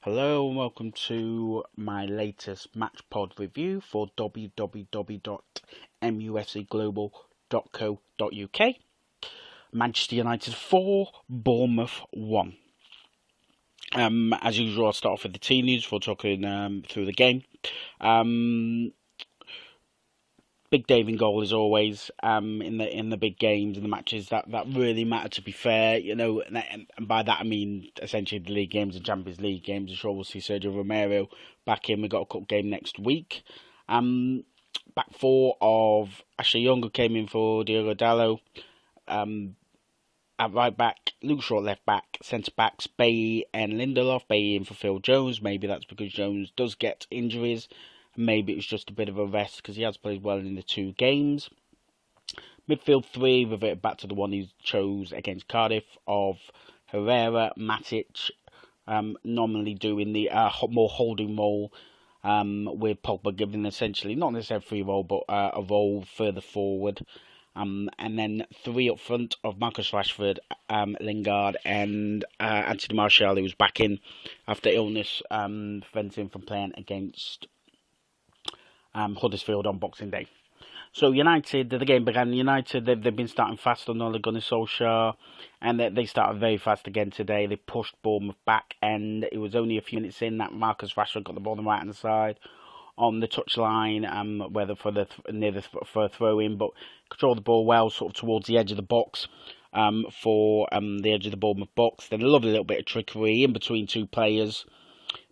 Hello and welcome to my latest match pod review for www.mufcglobal.co.uk. Manchester United 4, Bournemouth 1. As usual, I'll start off with the team news before talking through the game. Big Dave in goal as always. In the big games and the matches that really matter. To be fair, and by that I mean essentially the league games and Champions League games. I'm sure we'll see Sergio Romero back in. We got a cup game next week. Back four of Ashley Young came in for Diogo Dalot. At right back, Luke Shaw left back, centre backs Bailly and Lindelof. Bailly in for Phil Jones. Maybe that's because Jones does get injuries. Maybe it was just a bit of a rest because he has played well in the two games. Midfield three, reverted back to the one he chose against Cardiff of Herrera, Matic, nominally doing the more holding role, with Pogba giving essentially, not necessarily a free role, but a role further forward. And then three up front of Marcus Rashford, Lingard and Anthony Martial, who was back in after illness, preventing him from playing against Huddersfield on Boxing Day. So United, the game began. United, they've been starting fast on Ole Gunnar Solskjaer, and they started very fast again today. They pushed Bournemouth back, and it was only a few minutes in that Marcus Rashford got the ball on the right hand side on the touchline, whether for a throw in, but controlled the ball well, sort of towards the edge of the box, for the edge of the Bournemouth box. Then a lovely little bit of trickery in between two players.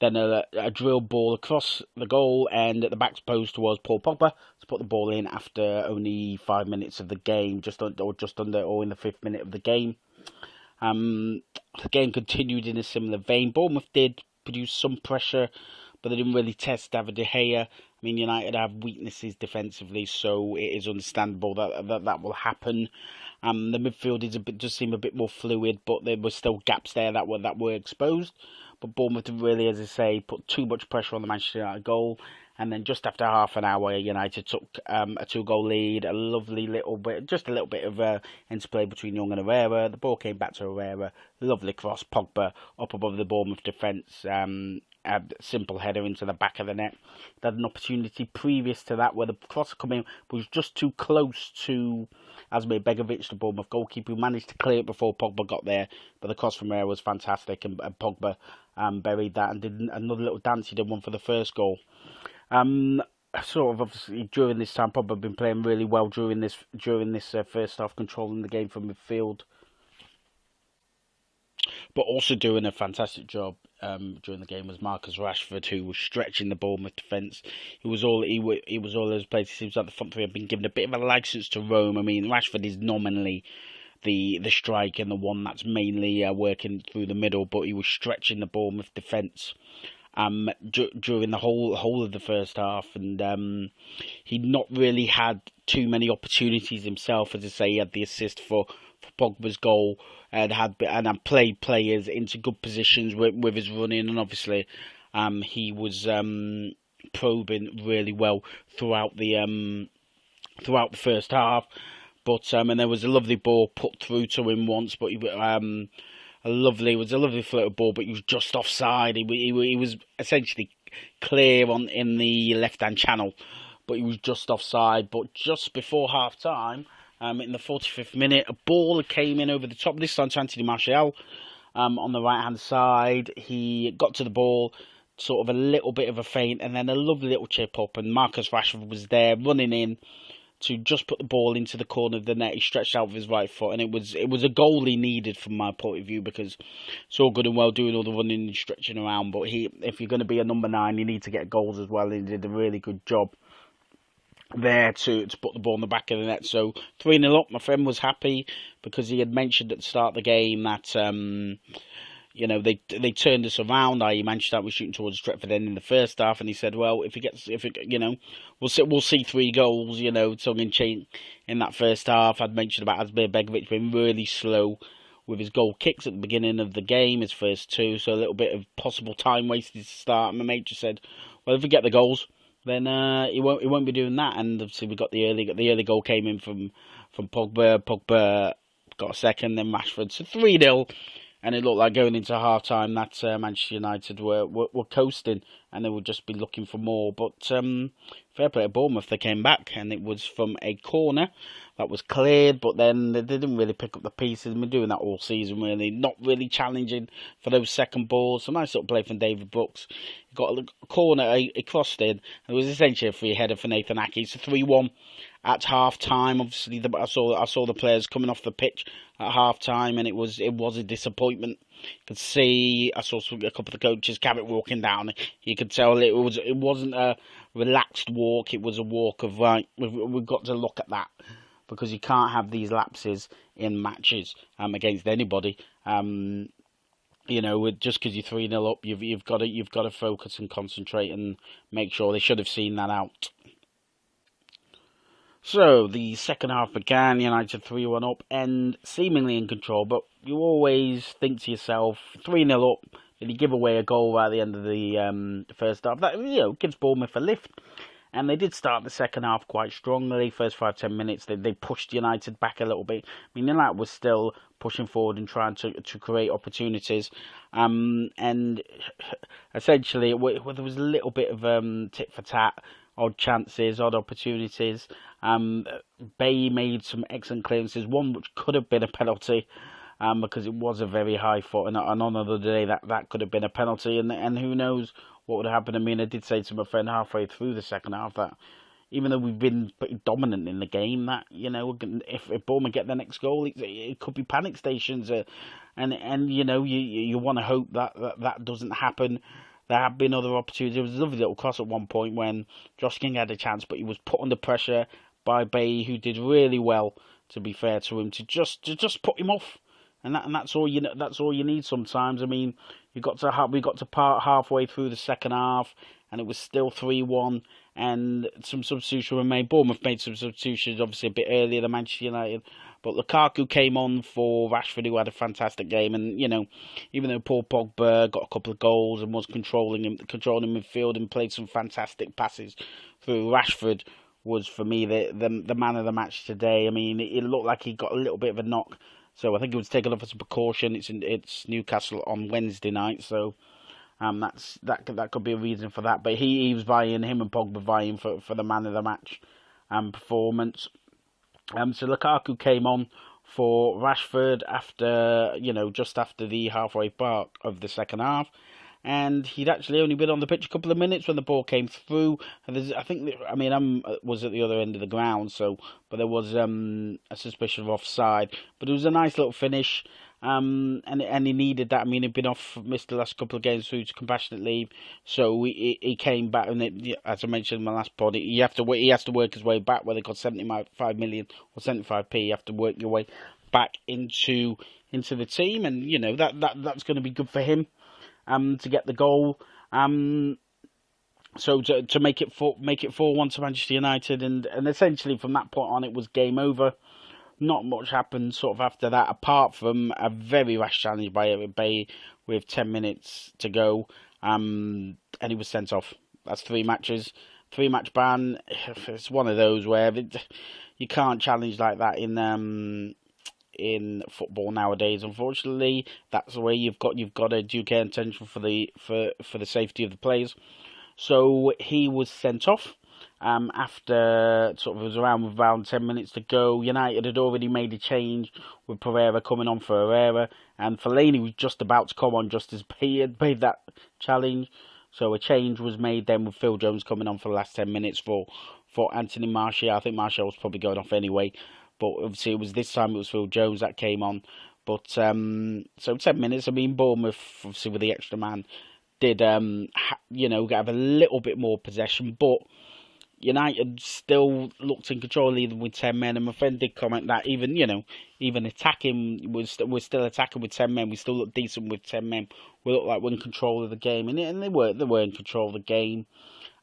Then a drill ball across the goal and at the back post towards Paul Pogba to put the ball in after only 5 minutes of the game, just in the 5th minute of the game. The game continued in a similar vein. Bournemouth did produce some pressure, but they didn't really test David De Gea. I mean, United have weaknesses defensively, so it is understandable that will happen. The midfield does seem a bit more fluid, but there were still gaps there that were exposed. But Bournemouth really, as I say, put too much pressure on the Manchester United goal. And then just after half an hour, United took a 2-goal lead. A little bit of interplay between Young and Herrera. The ball came back to Herrera. Lovely cross, Pogba up above the Bournemouth defence. A simple header into the back of the net. They had an opportunity previous to that where the cross come in was just too close to Asmir Begovic, the Bournemouth goalkeeper, who managed to clear it before Pogba got there. But the cross from Herrera was fantastic, and Pogba buried that and did another little dance. He did one for the first goal. Sort of obviously during this time, Pogba been playing really well during this first half, controlling the game from midfield, but also doing a fantastic job during the game was Marcus Rashford, who was stretching the Bournemouth defence. He was all over his place. It seems like the front three have been given a bit of a licence to roam. I mean, Rashford is nominally the striker and the one that's mainly working through the middle, but he was stretching the Bournemouth defence during the whole of the first half, and he'd not really had too many opportunities himself. As I say, he had the assist for Pogba's goal and had played players into good positions with his running, and obviously he was probing really well throughout the first half. But and there was a lovely ball put through to him once, but it was a lovely floated ball, but he was just offside. He was essentially clear in the left-hand channel, but he was just offside. But just before half-time, in the 45th minute, a ball came in over the top, this time to Anthony Martial, on the right-hand side. He got to the ball, sort of a little bit of a feint, and then a lovely little chip up, and Marcus Rashford was there running in to just put the ball into the corner of the net. He stretched out with his right foot, and it was a goal he needed from my point of view, because it's all good and well doing all the running and stretching around, but if you're going to be a number 9, you need to get goals as well, and he did a really good job there to put the ball in the back of the net. So 3-0 up, my friend was happy, because he had mentioned at the start of the game that they turned us around. Manchester was shooting towards Trafford then in the first half, and he said, well, we'll see 3 goals, tongue in cheek in that first half. I'd mentioned about Asmir Begovic being really slow with his goal kicks at the beginning of the game, his first 2, so a little bit of possible time wasted to start. And my mate just said, well, if we get the goals, then he won't be doing that. And obviously we got the early goal came in from Pogba. Pogba got a second, then Rashford. So 3-0. And it looked like going into half-time that Manchester United were coasting, and they would just be looking for more. But fair play to Bournemouth, they came back, and it was from a corner that was cleared, but then they didn't really pick up the pieces. They've been doing that all season, really. Not really challenging for those second balls. A nice little play from David Brooks. He got a corner, he crossed in. It was essentially a free header for Nathan Ake. It's a 3-1 at half time. Obviously, I saw the players coming off the pitch at half time, and it was a disappointment. You could see, I saw a couple of the coaches, Cabot walking down. You could tell it wasn't a relaxed walk. It was a walk of, right, we've got to look at that, because you can't have these lapses in matches against anybody. Just because you're 3-0 up, you've got to focus and concentrate and make sure. They should have seen that out. So, the second half began, United 3-1 up and seemingly in control, but you always think to yourself, 3-0 up, did he give away a goal right at the end of the first half? That, gives Bournemouth a lift. And they did start the second half quite strongly. First 5-10 minutes, they pushed United back a little bit. I mean, United was still pushing forward and trying to create opportunities. And essentially, there was a little bit of tit for tat, odd chances, odd opportunities. Bay made some excellent clearances, one which could have been a penalty. Because it was a very high foot, and on another day that could have been a penalty, and who knows what would happen. I mean, I did say to my friend halfway through the second half that even though we've been pretty dominant in the game, that if Bournemouth get the next goal, it could be panic stations, and you want to hope that doesn't happen. There have been other opportunities. There was a lovely little cross at one point when Josh King had a chance, but he was put under pressure by Bay, who did really well, to be fair to him, to just put him off. And that's all you need sometimes. I mean, we got to part halfway through the second half, and it was still 3-1, and some substitutions were made. Bournemouth made some substitutions, obviously a bit earlier than Manchester United, but Lukaku came on for Rashford, who had a fantastic game. And even though Paul Pogba got a couple of goals and was controlling midfield and played some fantastic passes through, Rashford was for me the man of the match today. I mean, it looked like he got a little bit of a knock. So I think it was taken off as a precaution. It's Newcastle on Wednesday night, so that could be a reason for that. But he was vying, him and Pogba vying for the man of the match performance. So Lukaku came on for Rashford after just after the halfway part of the second half. And he'd actually only been on the pitch a couple of minutes when the ball came through. And I was at the other end of the ground, but there was a suspicion of offside. But it was a nice little finish, and he needed that. I mean, he'd been missed the last couple of games through to compassionate leave, so he came back. And as I mentioned in my last pod, he has to work his way back. Where they got 75 million or 75p, you have to work your way back into the team, and that's going to be good for him. To get the goal, so to make it 4-1 to Manchester United, and essentially from that point on it was game over. Not much happened sort of after that, apart from a very rash challenge by Eric Bay with 10 minutes to go, and he was sent off. That's 3 match ban. It's one of those where you can't challenge like that in football nowadays. Unfortunately, that's the way you've got to do care and attention for the safety of the players. So he was sent off after it was around 10 minutes to go. United had already made a change with Pereira coming on for Herrera, and Fellaini was just about to come on just as he had made that challenge. So a change was made then with Phil Jones coming on for the last 10 minutes for Anthony Martial. I think Martial was probably going off anyway. But obviously, this time it was Phil Jones that came on. But so 10 minutes. I mean, Bournemouth, obviously with the extra man, did have a little bit more possession. But United still looked in control, even with 10 men. And my friend did comment that even attacking, we're still attacking with 10 men. We still look decent with 10 men. We look like we're in control of the game, and they were in control of the game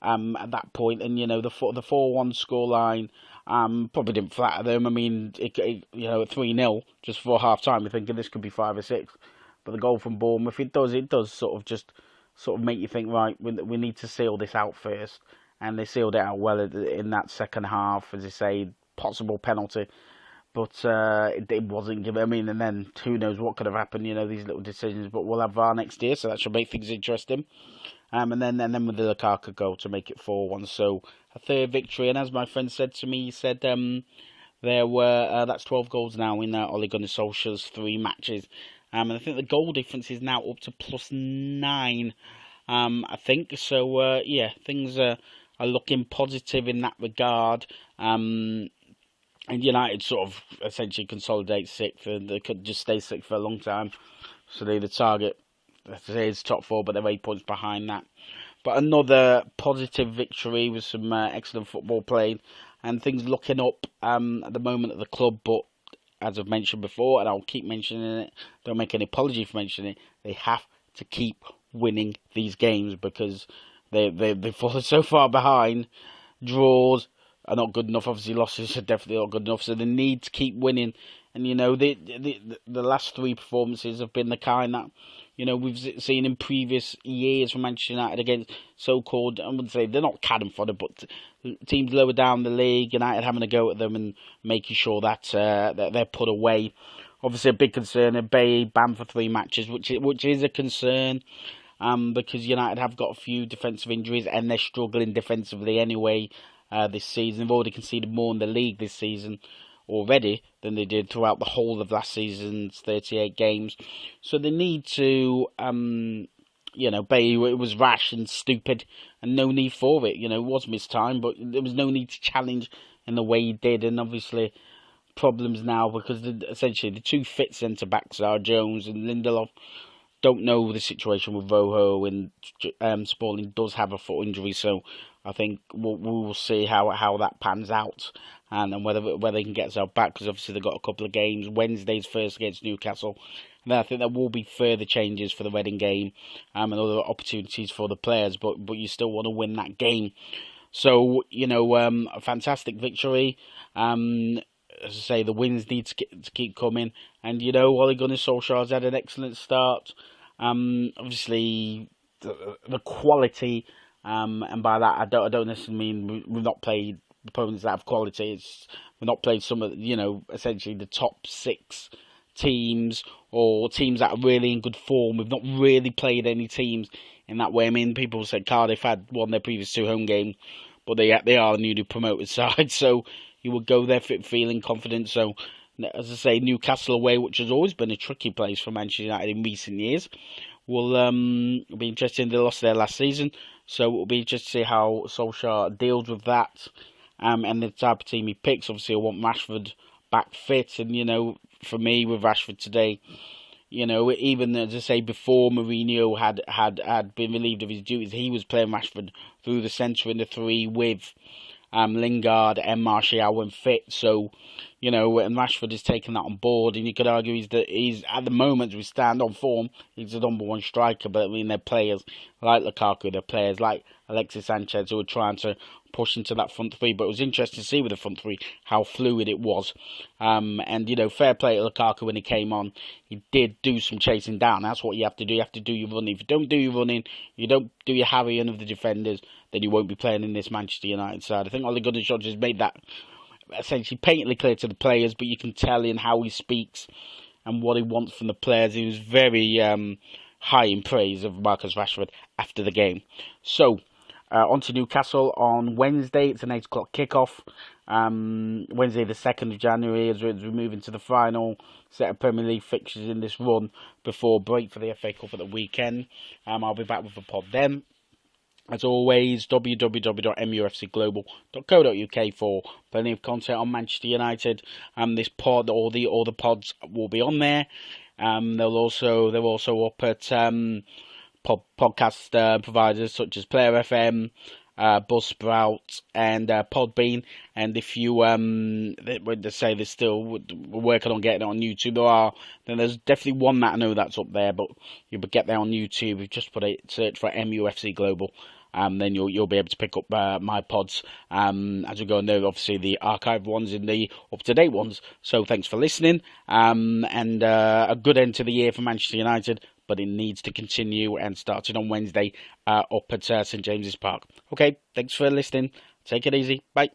at that point. And the 4-1 scoreline. Probably didn't flatter them. I mean, at 3-0 just before half time, we're thinking this could be 5 or 6. But the goal from Bournemouth, it does sort of make you think, right, we need to seal this out first. And they sealed it out well in that second half, as I say, possible penalty. but it wasn't given. I mean, and then who knows what could have happened? These little decisions. But we'll have VAR next year, so that should make things interesting. And then with the Lukaku goal to make it 4-1. So a third victory. And as my friend said to me, he said there were that's 12 goals now in Ole Gunnar Solskjaer's 3 matches. And I think the goal difference is now up to +9. I think so. Yeah, things are looking positive in that regard. And United sort of essentially consolidate 6th, and they could just stay 6th for a long time. So the target is top 4, but they're 8 points behind that. But another positive victory with some excellent football played, and things looking up at the moment at the club. But as I've mentioned before, and I'll keep mentioning it, don't make any apology for mentioning it, they have to keep winning these games because they've fallen so far behind. Draws are not good enough. Obviously, losses are definitely not good enough. So they need to keep winning. And the last 3 performances have been the kind that we've seen in previous years from Manchester United against so-called, I wouldn't say they're not cannon fodder, but teams lower down the league. United having a go at them and making sure that they're put away. Obviously, a big concern. Bay banned for 3 matches, which is a concern. Because United have got a few defensive injuries and they're struggling defensively anyway this season. They've already conceded more in the league this season already than they did throughout the whole of last season's 38 games. So they need to, Bay, it was rash and stupid and no need for it. It was missed time, but there was no need to challenge in the way he did. And obviously problems now because essentially the 2 fit centre-backs are Jones and Lindelof. Don't know the situation with Rojo, and Smalling does have a foot injury, so I think we will see how that pans out, and then whether they can get themselves back, because obviously they've got a couple of games. Wednesday's first against Newcastle, and then I think there will be further changes for the Reading game, and other opportunities for the players, but you still want to win that game. So, a fantastic victory. As I say, the wins need to keep coming. And, Ole Gunnar Solskjaer has had an excellent start. Obviously, the quality, and by that, I don't necessarily mean we've not played opponents that have quality. We've not played some of, essentially the top 6 teams or teams that are really in good form. We've not really played any teams in that way. I mean, people said Cardiff had won their previous 2 home games, but they are a newly promoted side, so you would go there feeling confident. So, as I say, Newcastle away, which has always been a tricky place for Manchester United in recent years, will be interesting. They lost there last season, so it will be interesting to see how Solskjaer deals with that, and the type of team he picks. Obviously, I want Rashford back fit, and for me with Rashford today, even as I say before Mourinho had been relieved of his duties, he was playing Rashford through the centre in the 3 with Lingard and Martial when fit. So, and Rashford is taking that on board, and you could argue he's at the moment, as we stand on form, he's the number 1 striker. But I mean, they're players like Lukaku, they're players like Alexis Sanchez who are trying to push into that front 3. But it was interesting to see with the front 3 how fluid it was. And fair play to Lukaku when he came on. He did do some chasing down. That's what you have to do. You have to do your running. If you don't do your running, you don't do your harrying of the defenders, then you won't be playing in this Manchester United side. I think Ole Gunnar Solskjaer has made that essentially patently clear to the players, but you can tell in how he speaks and what he wants from the players. He was very high in praise of Marcus Rashford after the game. So, on to Newcastle on Wednesday. It's an 8 o'clock kickoff. Wednesday the 2nd of January as we move into the final set of Premier League fixtures in this run before break for the FA Cup at the weekend. I'll be back with a pod then. As always, www.mufcglobal.co.uk for plenty of content on Manchester United. This pod, all the pods will be on there. They're also up at podcast providers such as Player FM, Buzzsprout, and Podbean. And if you when they say they're still we're working on getting it on YouTube, then there's definitely one that I know that's up there, but you'll get there on YouTube. You just search for MUFC Global. Then you'll be able to pick up my pods as we go. And there, obviously, the archived ones and the up-to-date ones. So thanks for listening. And a good end to the year for Manchester United, but it needs to continue and starting on Wednesday up at St James's Park. Okay, thanks for listening. Take it easy. Bye.